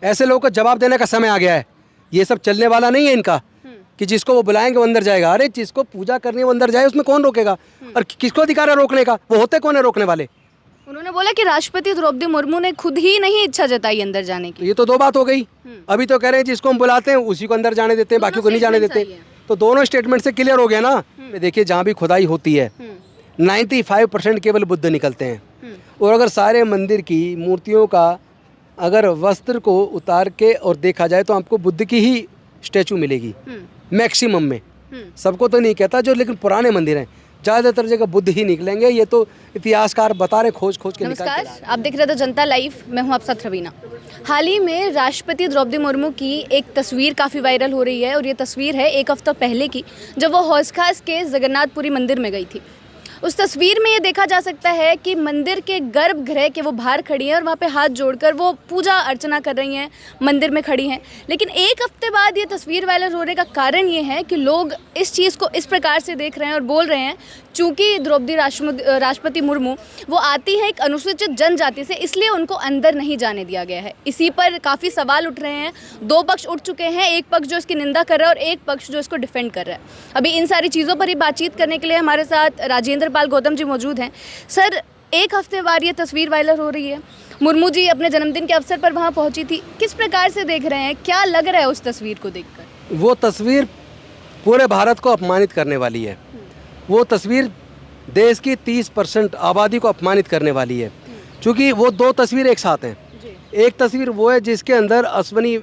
ऐसे लोगों को जवाब देने का समय आ गया है। ये सब चलने वाला नहीं है इनका कि जिसको वो बुलाएंगे वो अंदर जाएगा। अरे जिसको पूजा करनी है वो अंदर जाए, उसमें कौन रोकेगा? और किसको अधिकार है रोकने का? वो होते कौन है रोकने वाले? उन्होंने बोला कि राष्ट्रपति द्रौपदी मुर्मू ने खुद ही नहीं इच्छा जताई अंदर जाने की। ये तो दो बात हो गई। अभी तो कह रहे हैं जिसको हम बुलाते हैं उसी को अंदर जाने देते हैं, बाकी को नहीं जाने देते। तो दोनों स्टेटमेंट से क्लियर हो गया ना। देखिए जहाँ भी खुदाई होती है 95% केवल बुद्ध निकलते हैं। और अगर सारे मंदिर की मूर्तियों का अगर वस्त्र को उतार के और देखा जाए तो आपको बुद्ध की ही स्टैचू मिलेगी मैक्सिमम में। सबको तो नहीं कहता, जो लेकिन पुराने मंदिर हैं ज़्यादातर जगह बुद्ध ही निकलेंगे। ये तो इतिहासकार बता रहे, खोज के नमस्कार, आप देख रहे थे जनता लाइव, मैं हूं आपके साथ रवीना। हाल ही में राष्ट्रपति द्रौपदी मुर्मू की एक तस्वीर काफ़ी वायरल हो रही है और ये तस्वीर है एक हफ्ता पहले की, जब वो हौस खास के जगन्नाथपुरी मंदिर में गई थी। उस तस्वीर में ये देखा जा सकता है कि मंदिर के गर्भगृह के वो बाहर खड़ी हैं और वहाँ पे हाथ जोड़कर वो पूजा अर्चना कर रही हैं, मंदिर में खड़ी हैं। लेकिन एक हफ्ते बाद ये तस्वीर वायरल होने का कारण ये है कि लोग इस चीज़ को इस प्रकार से देख रहे हैं और बोल रहे हैं, चूँकि द्रौपदी राष्ट्रपति मुर्मू वो आती है एक अनुसूचित जनजाति से, इसलिए उनको अंदर नहीं जाने दिया गया है। इसी पर काफ़ी सवाल उठ रहे हैं। दो पक्ष उठ चुके हैं, एक पक्ष जो इसकी निंदा कर रहा है और एक पक्ष जो इसको डिफेंड कर रहा है। अभी इन सारी चीज़ों पर ही बातचीत करने के लिए हमारे साथ राजेंद्र पाल गौतम जी मौजूद हैं। सर, एक हफ्ते बाद ये तस्वीर वायरल हो रही है, मुर्मू जी अपने जन्मदिन के अवसर पर वहाँ पहुँची थी, किस प्रकार से देख रहे हैं, क्या लग रहा है उस तस्वीर को देखकर? वो तस्वीर पूरे भारत को अपमानित करने वाली है। वो तस्वीर देश की 30% आबादी को अपमानित करने वाली है, क्योंकि वो दो तस्वीर एक साथ हैं। एक तस्वीर वो है जिसके अंदर अश्विनी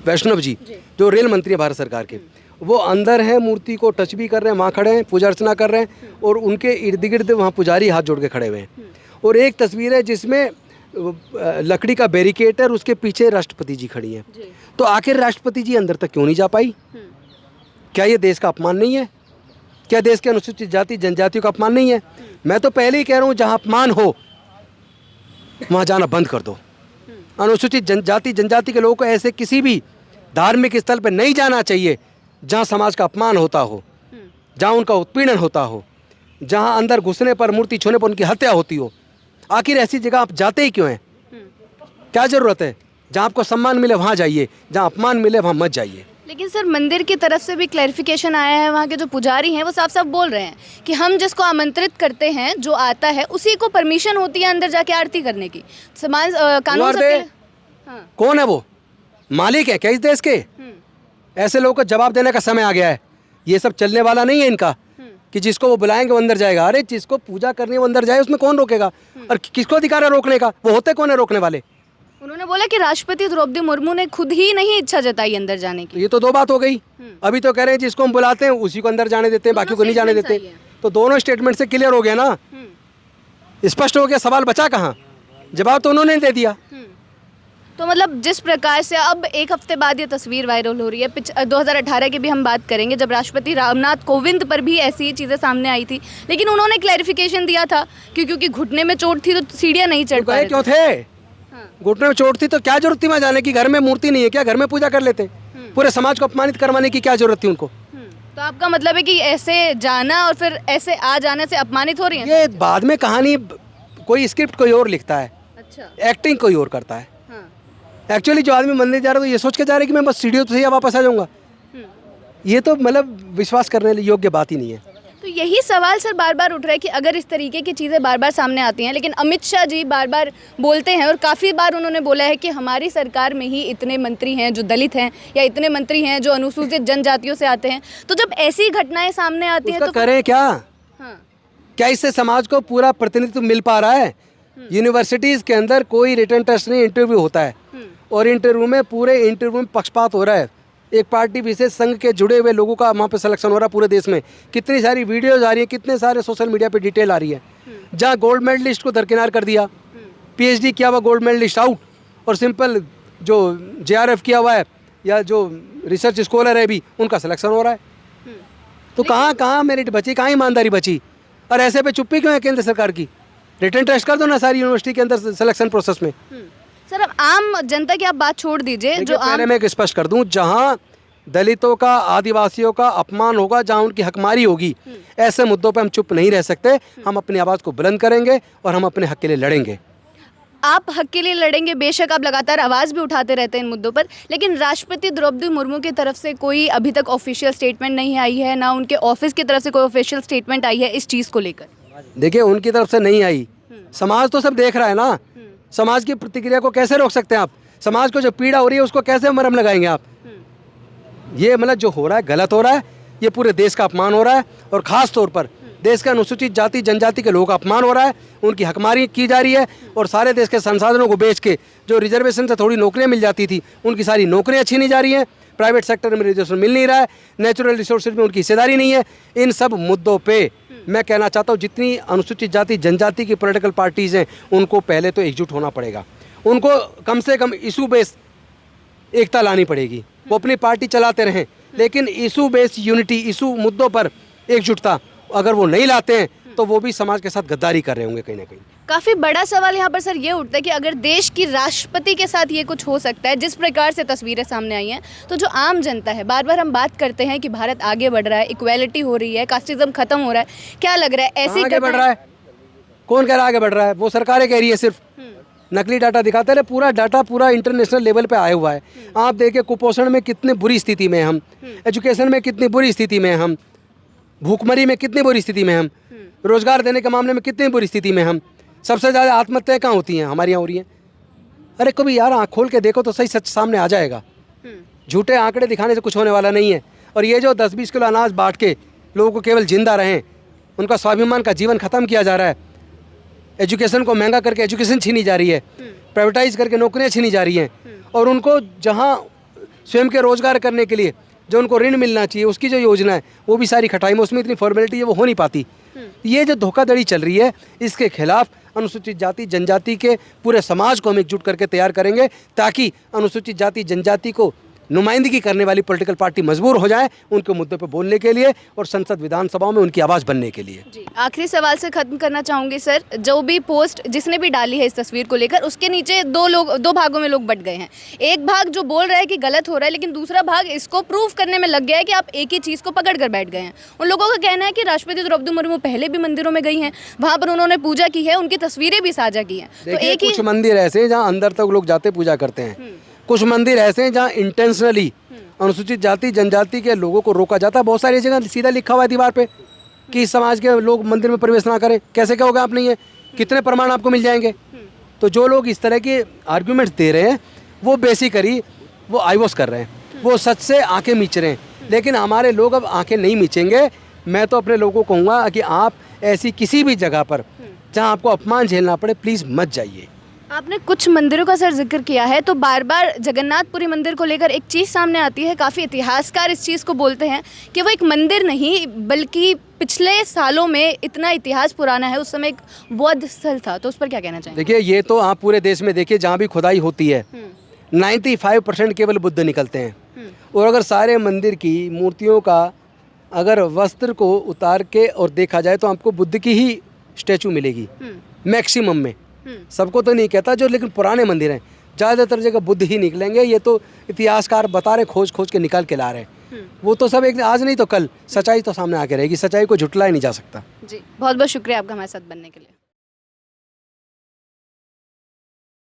वैष्णव जी जो रेल मंत्री है भारत सरकार के, वो अंदर हैं, मूर्ति को टच भी कर रहे हैं, वहाँ खड़े हैं, पूजा अर्चना कर रहे हैं और उनके इर्द गिर्द वहाँ पुजारी हाथ जोड़ के खड़े हुए हैं। और एक तस्वीर है जिसमें लकड़ी का बैरिकेड है और उसके पीछे राष्ट्रपति जी खड़ी हैं। तो आखिर राष्ट्रपति जी अंदर तक क्यों नहीं जा पाई? क्या ये देश का अपमान नहीं है? क्या देश के अनुसूचित जाति जनजातियों का अपमान नहीं है? मैं तो पहले ही कह रहा हूँ, जहाँ अपमान हो वहाँ जाना बंद कर दो। अनुसूचित जनजाति के लोगों को ऐसे किसी भी धार्मिक स्थल पर नहीं जाना चाहिए जहाँ समाज का अपमान होता हो, जहाँ उनका उत्पीड़न होता हो, जहाँ अंदर घुसने पर, मूर्ति छूने पर उनकी हत्या होती हो। आखिर ऐसी जगह आप जाते ही क्यों हैं? क्या ज़रूरत है? जहाँ आपको सम्मान मिले वहाँ जाइए, जहाँ अपमान मिले वहाँ मत जाइए। लेकिन सर, मंदिर की तरफ से भी क्लैरिफिकेशन आया है। वहाँ के जो पुजारी हैं वो साफ साफ बोल रहे हैं कि हम जिसको आमंत्रित करते हैं, जो आता है, उसी को परमिशन होती है अंदर जाके आरती करने की। समाज कानून हाँ। कौन है वो? मालिक है क्या इस देश के? ऐसे लोगों को जवाब देने का समय आ गया है। ये सब चलने वाला नहीं है इनका कि जिसको वो बुलाएंगे वो अंदर जाएगा। अरे जिसको पूजा करनी है वो अंदर जाए, उसमें कौन रोकेगा? और किसको अधिकार है रोकने का? वो होते कौन है रोकने वाले? उन्होंने बोला कि राष्ट्रपति द्रौपदी मुर्मू ने खुद ही नहीं इच्छा जताई अंदर जाने की। ये तो दो बात हो गई। अभी तो कह रहे हैं जिसको हम बुलाते हैं उसी को अंदर जाने देते हैं, बाकी को नहीं जाने देते। तो दोनों स्टेटमेंट से क्लियर हो गया ना, स्पष्ट हो गया। सवाल बचा कहाँ? जवाब तो उन्होंने दे दिया। तो मतलब जिस प्रकार से अब एक हफ्ते बाद ये तस्वीर वायरल हो रही है, 2018 की भी हम बात करेंगे जब राष्ट्रपति रामनाथ कोविंद पर भी ऐसी ही चीज़ें सामने आई थी, लेकिन उन्होंने क्लैरिफिकेशन दिया था कि क्योंकि घुटने में चोट थी तो सीढ़ियाँ नहीं चढ़ पाए। क्यों थे? घुटने में चोट थी तो क्या जरूरत थी वहाँ जाने की? घर में मूर्ति नहीं है क्या? घर में पूजा कर लेते। पूरे समाज को अपमानित करवाने की क्या जरूरत थी उनको? तो आपका मतलब है कि ऐसे जाना और फिर ऐसे आ जाने से अपमानित हो रही है? ये बाद में कहानी, कोई स्क्रिप्ट कोई और लिखता है, अच्छा, एक्टिंग कोई और करता है। एक्चुअली जो आदमी मंदिर जा रहा है तो ये सोच के जा रहा है कि मैं बस सीढ़ियों से वापस आ जाऊंगा। ये तो मतलब विश्वास करने योग्य बात ही नहीं है। तो यही सवाल सर बार बार उठ रहा है कि अगर इस तरीके की चीज़ें बार बार सामने आती हैं, लेकिन अमित शाह जी बार बार बोलते हैं और काफ़ी बार उन्होंने बोला है कि हमारी सरकार में ही इतने मंत्री हैं जो दलित हैं या इतने मंत्री हैं जो अनुसूचित जनजातियों से आते हैं, तो जब ऐसी घटनाएं सामने आती हैं तो करें क्या? क्या इससे समाज को पूरा प्रतिनिधित्व मिल पा रहा है? यूनिवर्सिटीज़ के अंदर कोई रिटन टेस्ट नहीं, इंटरव्यू होता है और इंटरव्यू में पक्षपात हो रहा है। एक पार्टी विशेष संघ के जुड़े हुए लोगों का वहाँ पे सिलेक्शन हो रहा है पूरे देश में। कितनी सारी वीडियोज आ रही है, कितने सारे सोशल मीडिया पे डिटेल आ रही है। जहाँ गोल्ड मेडलिस्ट को दरकिनार कर दिया, पीएचडी किया हुआ गोल्ड मेडलिस्ट आउट, और सिंपल जो जेआरएफ किया हुआ है या जो रिसर्च स्कॉलर है भी, उनका सिलेक्शन हो रहा है। तो कहाँ मेरिट बची, कहाँ ईमानदारी बची? और ऐसे पे चुप्पी क्यों है केंद्र सरकार की? रिटर्न टेस्ट कर दो ना सारी यूनिवर्सिटी के अंदर सिलेक्शन प्रोसेस में। सर, अब आम जनता की आप बात छोड़ दीजिए, जो पहले मैं स्पष्ट कर दूं, जहां दलितों का, आदिवासियों का अपमान होगा, जहां उनकी हकमारी होगी, ऐसे मुद्दों पे हम चुप नहीं रह सकते। हम अपनी आवाज़ को बुलंद करेंगे और हम अपने हक के लिए लड़ेंगे। आप हक के लिए लड़ेंगे, बेशक आप लगातार आवाज़ भी उठाते रहते हैं इन मुद्दों पर, लेकिन राष्ट्रपति द्रौपदी मुर्मू की तरफ से कोई अभी तक ऑफिशियल स्टेटमेंट नहीं आई है, ना उनके ऑफिस की तरफ से कोई ऑफिशियल स्टेटमेंट आई है इस चीज़ को लेकर। देखिए उनकी तरफ से नहीं आई, समाज तो सब देख रहा है ना, समाज की प्रतिक्रिया को कैसे रोक सकते हैं आप? समाज को जो पीड़ा हो रही है उसको कैसे मरहम लगाएंगे आप? ये मतलब जो हो रहा है गलत हो रहा है, ये पूरे देश का अपमान हो रहा है और ख़ास तौर पर देश का अनुसूचित जाति जनजाति के लोगों का अपमान हो रहा है, उनकी हकमारी की जा रही है और सारे देश के संसाधनों को बेच के जो रिजर्वेशन से थोड़ी नौकरियां मिल जाती थी उनकी सारी नौकरियां छीनी जा रही हैं, प्राइवेट सेक्टर में रिजर्वेशन मिल नहीं रहा है, नेचुरल रिसोर्सेज में उनकी हिस्सेदारी नहीं है। इन सब मुद्दों पे मैं कहना चाहता हूँ जितनी अनुसूचित जाति जनजाति की पॉलिटिकल पार्टीज़ हैं उनको पहले तो एकजुट होना पड़ेगा, उनको कम से कम इशू बेस एकता लानी पड़ेगी। वो अपनी पार्टी चलाते रहें लेकिन इशू बेस यूनिटी, इशू मुद्दों पर एकजुटता अगर वो नहीं लाते हैं तो वो भी समाज के साथ गद्दारी कर रहे होंगे कहीं ना कहीं। काफ़ी बड़ा सवाल यहाँ पर सर ये उठता है कि अगर देश की राष्ट्रपति के साथ ये कुछ हो सकता है, जिस प्रकार से तस्वीरें सामने आई हैं, तो जो आम जनता है, बार बार हम बात करते हैं कि भारत आगे बढ़ रहा है, इक्वालिटी हो रही है, कास्टिज्म खत्म हो रहा है, क्या लग रहा है ऐसे आगे बढ़ रहा है? कौन कह रहा है आगे बढ़ रहा है? वो सरकारें कह रही है, सिर्फ नकली डाटा दिखाते हैं। पूरा डाटा पूरा इंटरनेशनल लेवल पे आया हुआ है। आप देखिए कुपोषण में कितने बुरी स्थिति में हम, एजुकेशन में कितनी बुरी स्थिति में हम, भूखमरी में कितनी बुरी स्थिति में हम, रोजगार देने के मामले में कितनी बुरी स्थिति में हम। सबसे ज़्यादा आत्महत्याएं कहाँ होती हैं? हमारे यहाँ हो रही हैं। अरे कभी यार आँख खोल के देखो तो सही सच सामने आ जाएगा। झूठे आंकड़े दिखाने से कुछ होने वाला नहीं है। और ये जो 10-20 किलो अनाज बांट के लोगों को केवल जिंदा रहें, उनका स्वाभिमान का जीवन ख़त्म किया जा रहा है, एजुकेशन को महंगा करके एजुकेशन छीनी जा रही है, प्राइवेटाइज करके नौकरियाँ छीनी जा रही हैं और उनको जहाँ स्वयं के रोजगार करने के लिए जो उनको ऋण मिलना चाहिए उसकी जो योजना है वो भी सारी खटाई में, उसमें इतनी फॉर्मेलिटी है वो हो नहीं पाती। ये जो धोखाधड़ी चल रही है इसके खिलाफ अनुसूचित जाति जनजाति के पूरे समाज को हम एकजुट करके तैयार करेंगे ताकि अनुसूचित जाति जनजाति को नुमाइंदगी करने वाली पॉलिटिकल पार्टी मजबूर हो जाए उनके मुद्दे पर बोलने के लिए और संसद विधानसभाओं में उनकी आवाज़ बनने के लिए। जी, आखिरी सवाल से ख़त्म करना चाहूँगी सर, जो भी पोस्ट जिसने भी डाली है इस तस्वीर को लेकर उसके नीचे दो भागों में लोग बंट गए हैं। एक भाग जो बोल रहा है कि गलत हो रहा है, लेकिन दूसरा भाग इसको प्रूव करने में लग गया है कि आप एक ही चीज़ को पकड़ कर बैठ गए हैं। उन लोगों का कहना है कि राष्ट्रपति द्रौपदी मुर्मू पहले भी मंदिरों में गई हैं, वहाँ पर उन्होंने पूजा की है, उनकी तस्वीरें भी साझा की हैं। तो एक ही कुछ मंदिर ऐसे हैं जहाँ अंदर तक लोग जाते पूजा करते हैं, कुछ मंदिर ऐसे हैं जहाँ इंटेंशनली अनुसूचित जाति जनजाति के लोगों को रोका जाता है। बहुत सारी जगह सीधा लिखा हुआ है दीवार पे कि इस समाज के लोग मंदिर में प्रवेश ना करें। कैसे क्या होगा? आप नहीं है, कितने प्रमाण आपको मिल जाएंगे? तो जो लोग इस तरह के आर्ग्यूमेंट्स दे रहे हैं वो बेसिकली वो आईवॉश कर रहे हैं, वो सच से आंखें मीच रहे हैं। लेकिन हमारे लोग अब आंखें नहीं मीचेंगे। मैं तो अपने लोगों को कहूँगा कि आप ऐसी किसी भी जगह पर जहाँ आपको अपमान झेलना पड़े प्लीज़ मत जाइए। आपने कुछ मंदिरों का सर जिक्र किया है, तो बार बार जगन्नाथपुरी मंदिर को लेकर एक चीज़ सामने आती है, काफ़ी इतिहासकार इस चीज़ को बोलते हैं कि वो एक मंदिर नहीं बल्कि पिछले सालों में इतना इतिहास पुराना है, उस समय एक बौद्ध स्थल था। तो उस पर क्या कहना चाहेंगे? देखिए ये तो आप पूरे देश में देखिए जहाँ भी खुदाई होती है 95% केवल बुद्ध निकलते हैं। और अगर सारे मंदिर की मूर्तियों का अगर वस्त्र को उतार के और देखा जाए तो आपको बुद्ध की ही स्टैचू मिलेगी मैक्सिमम में। सबको तो नहीं कहता जो, लेकिन पुराने मंदिर हैं ज़्यादातर जगह बुद्ध ही निकलेंगे। ये तो इतिहासकार बता रहे, खोज खोज के निकाल के ला रहे हैं। वो तो सब एक आज नहीं तो कल सच्चाई तो सामने आके रहेगी, सच्चाई को झुटलाया नहीं जा सकता। जी, बहुत बहुत शुक्रिया आपका हमारे साथ बनने के लिए।